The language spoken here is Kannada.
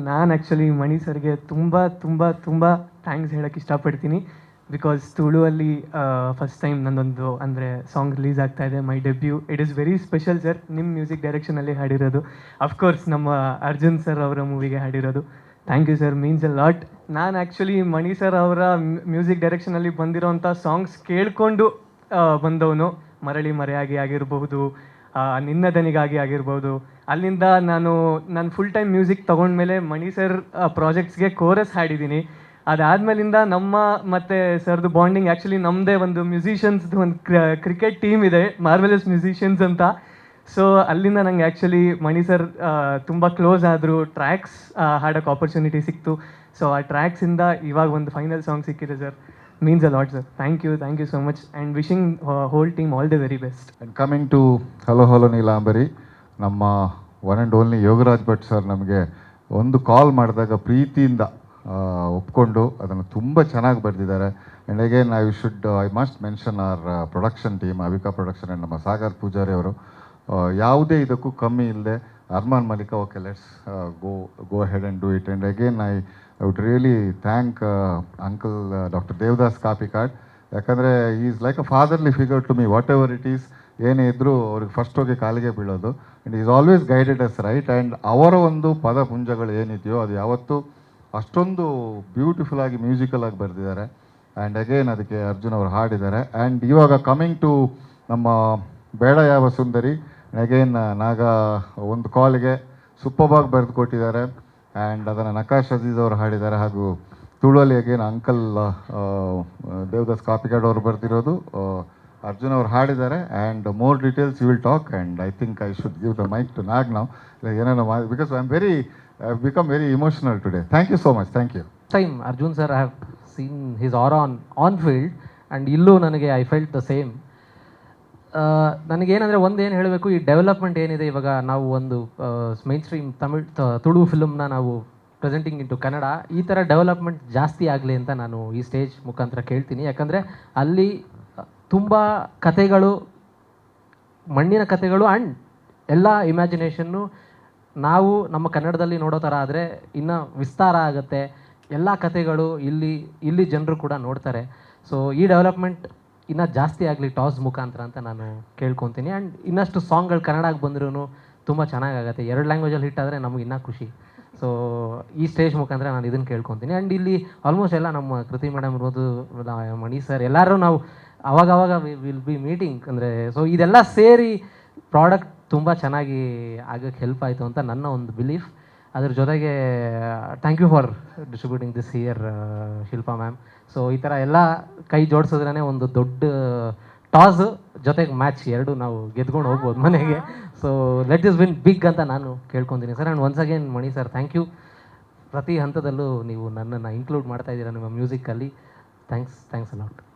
ನಾನು ಆ್ಯಕ್ಚುಲಿ ಮಣಿ ಸರ್ಗೆ ತುಂಬ ತುಂಬ ತುಂಬ ಥ್ಯಾಂಕ್ಸ್ ಹೇಳೋಕ್ಕೆ ಇಷ್ಟಪಡ್ತೀನಿ. ಬಿಕಾಸ್ ತುಳುವಲ್ಲಿ ಫಸ್ಟ್ ಟೈಮ್ ನನ್ನೊಂದು ಅಂದರೆ ಸಾಂಗ್ ರಿಲೀಸ್ ಆಗ್ತಾ ಇದೆ, my debut. It is very special sir, ನಿಮ್ಮ ಮ್ಯೂಸಿಕ್ ಡೈರೆಕ್ಷನಲ್ಲಿ ಹಾಡಿರೋದು. ಅಫ್ಕೋರ್ಸ್ ನಮ್ಮ ಅರ್ಜುನ್ ಸರ್ ಅವರ ಮೂವಿಗೆ ಹಾಡಿರೋದು. Thank you sir, means a lot. ನಾನು ಆ್ಯಕ್ಚುಲಿ ಮಣಿ ಸರ್ ಅವರ ಮ್ಯೂಸಿಕ್ ಡೈರೆಕ್ಷನಲ್ಲಿ ಬಂದಿರೋಂಥ ಸಾಂಗ್ಸ್ ಕೇಳಿಕೊಂಡು ಬಂದವನು. ಮರಳಿ ಮರೆಯಾಗಿ ಆಗಿರಬಹುದು, ನಿನ್ನ ದನಿಗಾಗಿ ಆಗಿರ್ಬೋದು. ಅಲ್ಲಿಂದ ನಾನು ಫುಲ್ ಟೈಮ್ ಮ್ಯೂಸಿಕ್ ತೊಗೊಂಡ್ಮೇಲೆ ಮಣಿ ಸರ್ ಪ್ರಾಜೆಕ್ಟ್ಸ್ಗೆ ಕೋರಸ್ ಹಾಡಿದ್ದೀನಿ. ಅದಾದಮೇಲಿಂದ ನಮ್ಮ ಮತ್ತು ಸರ್ದು ಬಾಂಡಿಂಗ್, ಆ್ಯಕ್ಚುಲಿ ನಮ್ಮದೇ ಒಂದು ಮ್ಯೂಸಿಷಿಯನ್ಸ್ದು ಒಂದು ಕ್ರಿಕೆಟ್ ಟೀಮ್ ಇದೆ, ಮಾರ್ವೆಲಸ್ ಮ್ಯೂಸಿಷಿಯನ್ಸ್ ಅಂತ. ಸೊ ಅಲ್ಲಿಂದ ನಂಗೆ ಆ್ಯಕ್ಚುಲಿ ಮಣಿ ಸರ್ ತುಂಬ ಕ್ಲೋಸ್ ಆದರು. ಟ್ರ್ಯಾಕ್ಸ್ ಹಾಡೋಕ್ಕೆ ಆಪರ್ಚುನಿಟಿ ಸಿಕ್ತು. ಸೊ ಆ ಟ್ರ್ಯಾಕ್ಸಿಂದ ಇವಾಗ ಒಂದು ಫೈನಲ್ ಸಾಂಗ್ ಸಿಕ್ಕಿದೆ sir. Means a lot sir. Thank you so much and wishing whole team all the very best. And coming two hello hello Neelambari, ನಮ್ಮ one and only Yogaraj Bhat sir ನಮಗೆ ಒಂದು ಕಾಲ್ ಮಾಡಿದಾಗ ಪ್ರೀತಿಯಿಂದ ಒಪ್ಕೊಂಡು ಅದನ್ನು ತುಂಬ ಚೆನ್ನಾಗಿ ಬರೆದಿದ್ದಾರೆ. And again I must mention our production team, Avika production and ನಮ್ಮ ಸಾಗರ್ ಪೂಜಾರಿ ಅವರು. ಯಾವುದೇ ಇದಕ್ಕೂ ಕಮ್ಮಿ ಇಲ್ಲದೆ Armaan Malik, okay let's go head and do it. And again I would really thank uncle doctor Devadas Kapikad. ಯಾಕಂದರೆ is like a fatherly figure to me. Whatever it is, ಏನೇ ಇದ್ದರೂ ಅವ್ರಿಗೆ ಫಸ್ಟ್ ಹೋಗಿ ಕಾಲಿಗೆ ಬೀಳೋದು. And is always guided us right. And ಅವರ ಒಂದು ಪದಪುಂಜಗಳು ಏನಿದೆಯೋ ಅದು ಯಾವತ್ತೂ ಅಷ್ಟೊಂದು ಬ್ಯೂಟಿಫುಲ್ ಆಗಿ ಮ್ಯೂಸಿಕಲ್ ಆಗಿ ಬರೆದಿದ್ದಾರೆ. ಆ್ಯಂಡ್ ಅಗೇನ್ ಅದಕ್ಕೆ ಅರ್ಜುನ್ ಅವರು ಹಾಡಿದ್ದಾರೆ. ಆ್ಯಂಡ್ ಇವಾಗ ಕಮಿಂಗ್ ಟು ನಮ್ಮ ಬೇಡ ಯಾವ ಸುಂದರಿ, ಅಗೇನ್ ನಾಗ ಒಂದು ಕಾಲಿಗೆ ಸೂಪರ್ಬಾಗಿ ಬರೆದು ಕೊಟ್ಟಿದ್ದಾರೆ. ಆ್ಯಂಡ್ ಅದನ್ನು ನಕಾಶ್ ಅಜೀಜ್ ಅವರು ಹಾಡಿದ್ದಾರೆ. ಹಾಗೂ ತುಳುವಲ್ಲಿ ಅಗೇನ್ ಅಂಕಲ್ ದೇವದಾಸ್ ಕಾಪಿಕಾಡ್ ಅವರು ಬರೆದಿರೋದು, ಅರ್ಜುನ್ ಅವರು ಹಾಡಿದ್ದಾರೆ. And more details you will talk. And I think I should give the mic to Nag ನಾವು ಏನೇನೋ because I am I've become very emotional today. Thank you so much. Thank you. Time Arjun sir, I have seen his aura on field and illu nanage I felt the same. ನನಗೆ ಏನಂದರೆ ಒಂದೇನು ಹೇಳಬೇಕು, ಈ ಡೆವಲಪ್ಮೆಂಟ್ ಏನಿದೆ ಇವಾಗ, ನಾವು ಒಂದು ಮೈನ್ ಸ್ಟ್ರೀಮ್ ತುಳು ಫಿಲ್ಮ್ನ ನಾವು ಪ್ರೆಸೆಂಟಿಂಗ್ ಇಂಟು ಕನ್ನಡ, ಈ ಥರ ಡೆವಲಪ್ಮೆಂಟ್ ಜಾಸ್ತಿ ಆಗಲಿ ಅಂತ ನಾನು ಈ ಸ್ಟೇಜ್ ಮುಖಾಂತರ ಕೇಳ್ತೀನಿ. ಯಾಕಂದರೆ ಅಲ್ಲಿ ತುಂಬ ಕಥೆಗಳು, ಮಣ್ಣಿನ ಕಥೆಗಳು ಆ್ಯಂಡ್ ಎಲ್ಲ ಇಮ್ಯಾಜಿನೇಷನ್ನು ನಾವು ನಮ್ಮ ಕನ್ನಡದಲ್ಲಿ ನೋಡೋ ಥರ ಆದರೆ ಇನ್ನೂ ವಿಸ್ತಾರ ಆಗುತ್ತೆ. ಎಲ್ಲ ಕಥೆಗಳು ಇಲ್ಲಿ ಜನರು ಕೂಡ ನೋಡ್ತಾರೆ. ಸೊ ಈ ಡೆವಲಪ್ಮೆಂಟ್ ಇನ್ನೂ ಜಾಸ್ತಿ ಆಗಲಿ ಟಾಸ್ ಮುಖಾಂತರ ಅಂತ ನಾನು ಕೇಳ್ಕೊತೀನಿ. ಆ್ಯಂಡ್ ಇನ್ನಷ್ಟು ಸಾಂಗ್ಗಳು ಕನ್ನಡಕ್ಕೆ ಬಂದ್ರೂ ತುಂಬ ಚೆನ್ನಾಗಾಗತ್ತೆ. 2 ಲ್ಯಾಂಗ್ವೇಜಲ್ಲಿ ಹಿಟ್ ಆದರೆ ನಮಗೆ ಇನ್ನೂ ಖುಷಿ. ಸೊ ಈ ಸ್ಟೇಜ್ ಮುಖಾಂತರ ನಾನು ಇದನ್ನು ಕೇಳ್ಕೊತೀನಿ. ಆ್ಯಂಡ್ ಇಲ್ಲಿ ಆಲ್ಮೋಸ್ಟ್ ಎಲ್ಲ ನಮ್ಮ ಕೃತಿ ಮೇಡಮ್ ಇರ್ಬೋದು, ಮಣಿ ಸರ್, ಎಲ್ಲರೂ ನಾವು ಅವಾಗವಾಗ ವಿಲ್ ಬಿ ಮೀಟಿಂಗ್. ಅಂದರೆ ಸೊ ಇದೆಲ್ಲ ಸೇರಿ ಪ್ರಾಡಕ್ಟ್ ತುಂಬ ಚೆನ್ನಾಗಿ ಆಗೋಕ್ಕೆ ಹೆಲ್ಪ್ ಆಯಿತು ಅಂತ ನನ್ನ ಒಂದು ಬಿಲೀಫ್. ಅದ್ರ ಜೊತೆಗೆ thank you for distributing this year Shilpa ma'am. So ಈ ಥರ ಎಲ್ಲ ಕೈ ಜೋಡಿಸಿದ್ರೇ ಒಂದು ದೊಡ್ಡ ಟಾಸ್ ಜೊತೆಗೆ ಮ್ಯಾಚ್ ಎರಡು ನಾವು ಗೆದ್ಕೊಂಡು ಹೋಗ್ಬೋದು ಮನೆಗೆ. So let this win big ಅಂತ ನಾನು ಕೇಳ್ಕೊತೀನಿ sir. And once again Mani sir, thank you. ಪ್ರತಿ ಹಂತದಲ್ಲೂ ನೀವು ನನ್ನನ್ನು ಇನ್ಕ್ಲೂಡ್ ಮಾಡ್ತಾ ಇದ್ದೀರಾ ನಿಮ್ಮ ಮ್ಯೂಸಿಕ್ಕಲ್ಲಿ. Thanks a lot.